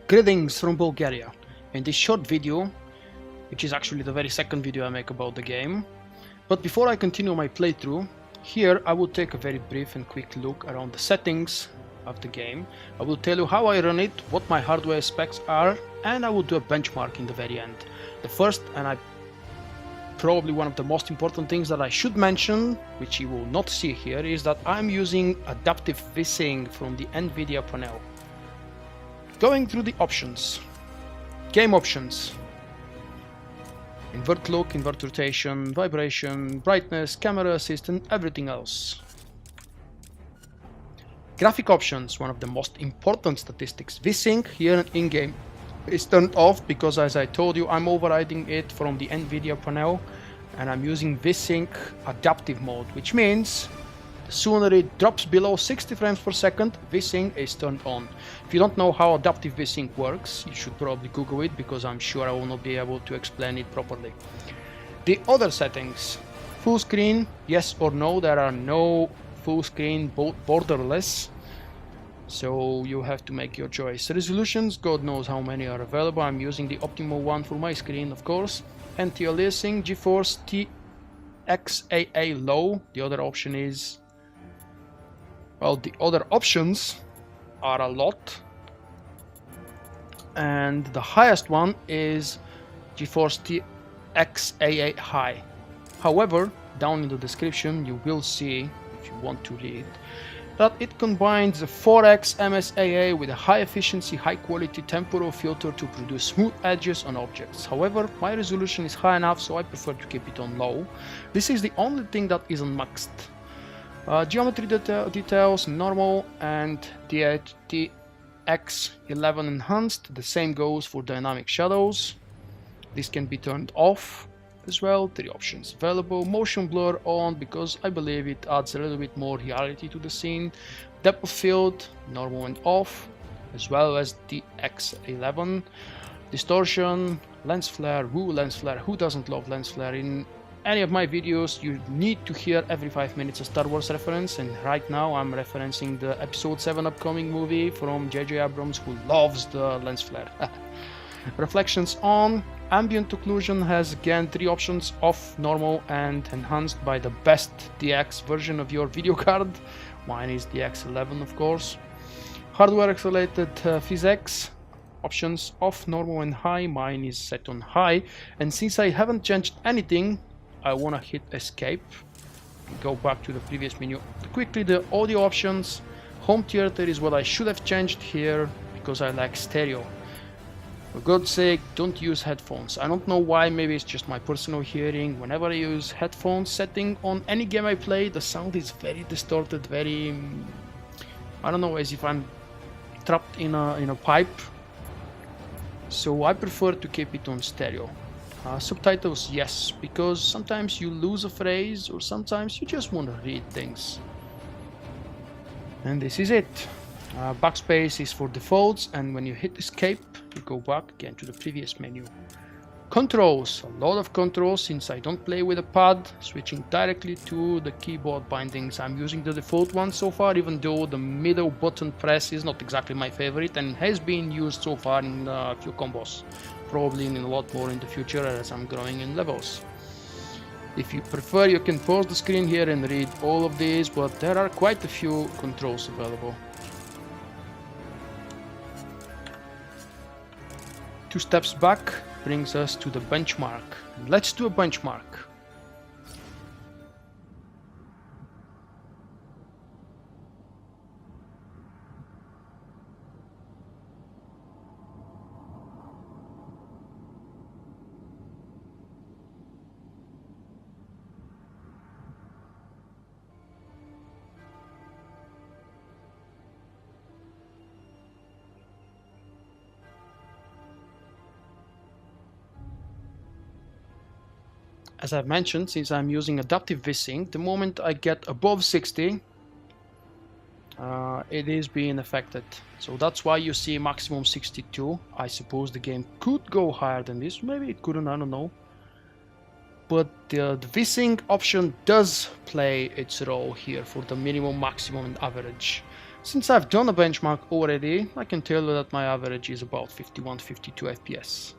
Greetings from Bulgaria. In this short video, which is actually the very second video I make about the game, but before I continue my playthrough, here I will take a very brief and quick look around the settings of the game. I will tell you how I run it, what my hardware specs are, and I will do a benchmark in the very end. The first, and probably one of the most important things that I should mention, which you will not see here, is that I'm using adaptive VSync from the NVIDIA panel. Going through the options. Game options. Invert look, invert rotation, vibration, brightness, camera assist, and everything else. Graphic options, one of the most important statistics. VSync here in-game is turned off because, as I told you, I'm overriding it from the NVIDIA panel and I'm using VSync adaptive mode, which means the sooner it drops below 60 frames per second, VSync is turned on. If you don't know how adaptive VSync works, you should probably Google it because I'm sure I will not be able to explain it properly. The other settings, full screen, yes or no, there are no full screen borderless. So you have to make your choice. Resolutions, God knows how many are available. I'm using the optimal one for my screen, of course. Anti-aliasing, GeForce TXAA low. The other option is, well, the other options are a lot. And the highest one is GeForce TXAA high. However, down in the description you will see, if you want to read, that it combines the 4x MSAA with a high efficiency, high quality temporal filter to produce smooth edges on objects. However, my resolution is high enough, so I prefer to keep it on low. This is the only thing that isn't maxed. Geometry details, normal, and DX11 enhanced. The same goes for dynamic shadows. This can be turned off as well. 3 options available. Motion blur on because I believe it adds a little bit more reality to the scene. Depth of field, normal and off, as well as DX11. Distortion, lens flare, lens flare, who doesn't love lens flare? In any of my videos you need to hear every 5 minutes a Star Wars reference, and right now I'm referencing the episode 7 upcoming movie from J.J. Abrams, who loves the lens flare. Reflections on. Ambient occlusion has again 3 options: off, normal, and enhanced by the best DX version of your video card. Mine is DX11, of course. Hardware accelerated physics options: off, normal, and high. Mine is set on high, and since I haven't changed anything, I wanna hit escape and go back to the previous menu. Quickly, the audio options. Home theater is what I should have changed here because I like stereo. For God's sake, don't use headphones. I don't know why, maybe it's just my personal hearing. Whenever I use headphones setting on any game I play, the sound is very distorted, very, I don't know, as if I'm trapped in a pipe. So I prefer to keep it on stereo. Subtitles, yes, because sometimes you lose a phrase or sometimes you just want to read things. And this is it. Backspace is for defaults, and when you hit escape you go back again to the previous menu. Controls, a lot of controls since I don't play with a pad. Switching directly to the keyboard bindings, I'm using the default one so far, even though the middle button press is not exactly my favorite and has been used so far in a few combos, probably in a lot more in the future as I'm growing in levels. If you prefer, you can pause the screen here and read all of these, but there are quite a few controls available. 2 steps back brings us to the benchmark. Let's do a benchmark. As I've mentioned, since I'm using adaptive VSync, the moment I get above 60, it is being affected. So that's why you see maximum 62. I suppose the game could go higher than this. Maybe it couldn't, I don't know. But the VSync option does play its role here for the minimum, maximum, and average. Since I've done a benchmark already, I can tell you that my average is about 51-52 FPS.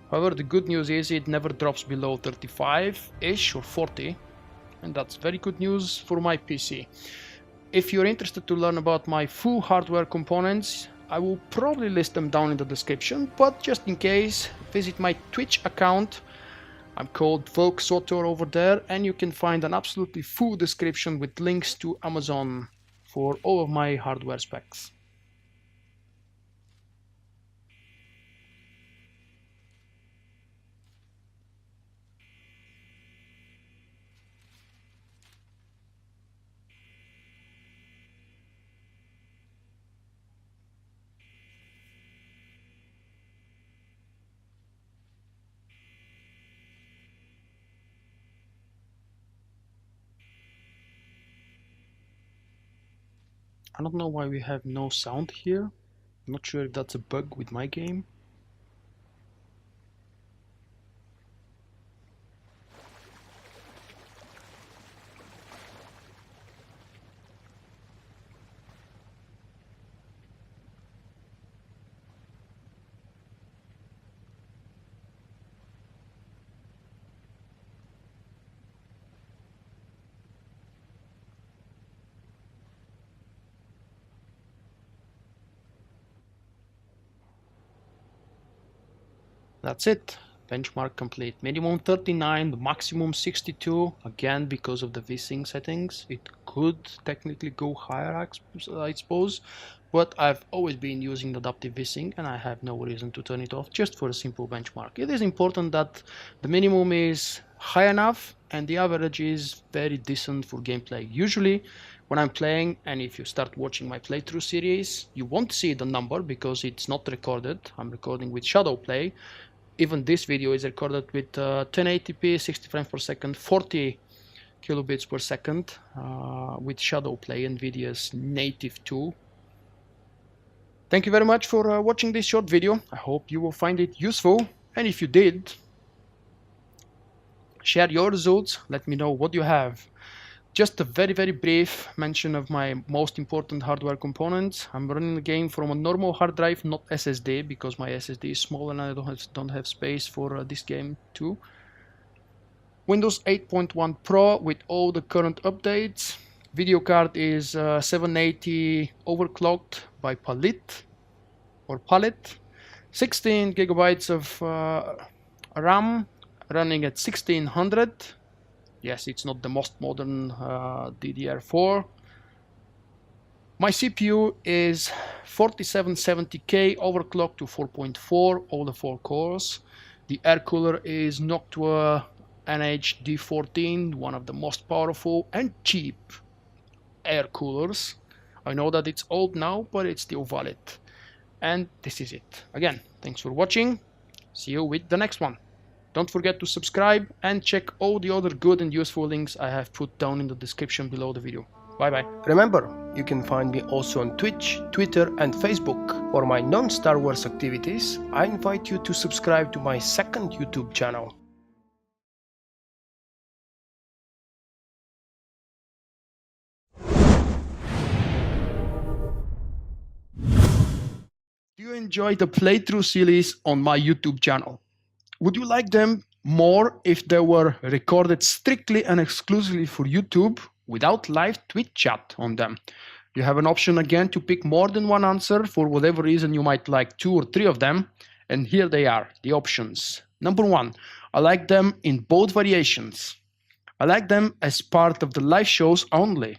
However, the good news is it never drops below 35-ish or 40, and that's very good news for my PC. If you're interested to learn about my full hardware components, I will probably list them down in the description, but just in case, visit my Twitch account. I'm called VulkkVideos over there, and you can find an absolutely full description with links to Amazon for all of my hardware specs. I don't know why we have no sound here. I'm not sure if that's a bug with my game. That's it. Benchmark complete. Minimum 39, the maximum 62. Again, because of the VSync settings, it could technically go higher, I suppose. But I've always been using adaptive VSync, and I have no reason to turn it off just for a simple benchmark. It is important that the minimum is high enough and the average is very decent for gameplay. Usually when I'm playing, and if you start watching my playthrough series, you won't see the number because it's not recorded. I'm recording with shadow play. Even this video is recorded with 1080p, 60 frames per second, 40 kilobits per second with shadow play, NVIDIA's native tool. Thank you very much for watching this short video. I hope you will find it useful, and if you did, share your results, let me know what you have. Just a very brief mention of my most important hardware components. I'm running the game from a normal hard drive, not SSD, because my SSD is small and I don't have space for this game too. Windows 8.1 Pro with all the current updates. Video card is 780 overclocked by Palit. 16 gigabytes of RAM running at 1600. Yes, it's not the most modern DDR4. My CPU is 4770K overclocked to 4.4, all the 4 cores. The air cooler is Noctua NH-D14, one of the most powerful and cheap air coolers. I know that it's old now, but it's still valid. And this is it. Again, thanks for watching. See you with the next one. Don't forget to subscribe and check all the other good and useful links I have put down in the description below the video. Bye bye. Remember, you can find me also on Twitch, Twitter and Facebook. For my non-Star Wars activities, I invite you to subscribe to my second YouTube channel. Do you enjoy the playthrough series on my YouTube channel? Would you like them more if they were recorded strictly and exclusively for YouTube without live Twitch chat on them? You have an option again to pick more than one answer. For whatever reason you might like 2 or 3 of them, and here they are, the options. Number 1, I like them in both variations. I like them as part of the live shows only.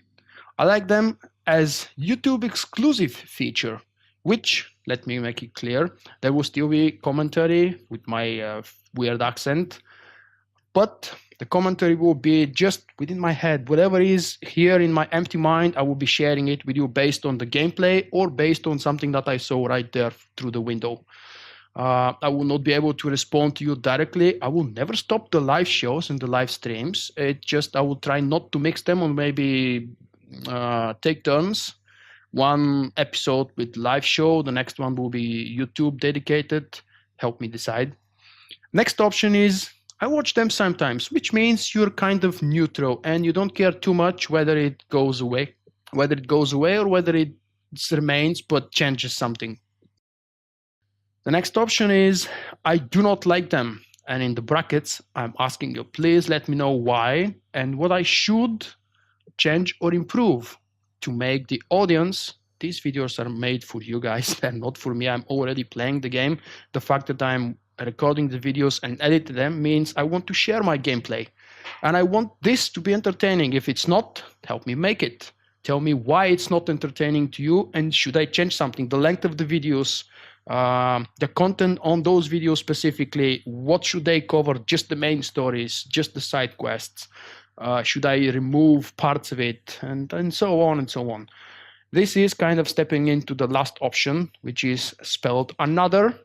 I like them as YouTube exclusive feature, which, let me make it clear, there will still be commentary with my weird accent, but the commentary will be just within my head. Whatever is here in my empty mind, I will be sharing it with you based on the gameplay or based on something that I saw right there through the window. I will not be able to respond to you directly. I will never stop the live shows and the live streams. It just, I will try not to mix them, or maybe take turns. One episode with live show, the next one will be YouTube dedicated. Help me decide. Next option is I watch them sometimes, which means you're kind of neutral and you don't care too much whether it goes away or whether it It remains but changes something. The next option is I do not like them, and in the brackets I'm asking you, please let me know why and what I should change or improve to make the audience. These videos are made for you guys and not for me. I'm already playing the game. The fact that I'm recording the videos and editing them means I want to share my gameplay, and I want this to be entertaining. If it's not, help me make it. Tell me why it's not entertaining to you, and should I change something? The length of the videos, the content on those videos specifically, what should they cover? Just the main stories, just the side quests? Should I remove parts of it, and so on and so on. This is kind of stepping into the last option, which is spelled another.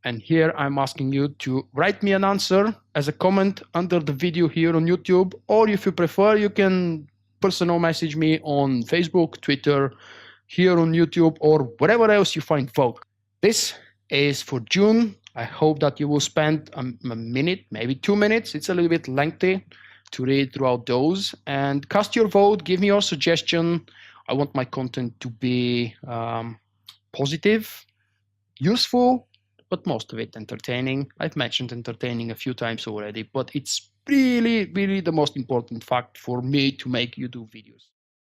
And here I'm asking you to write me an answer as a comment under the video here on YouTube, or if you prefer, you can personal message me on Facebook, Twitter, here on YouTube, or wherever else you find Vulk. This is for June. I hope that you will spend a minute, maybe 2 minutes. It's a little bit lengthy to read throughout those, and cast your vote. Give me your suggestion. I want my content to be positive, useful, but most of it entertaining. I've mentioned entertaining a few times already, but it's really, really the most important fact for me to make YouTube videos.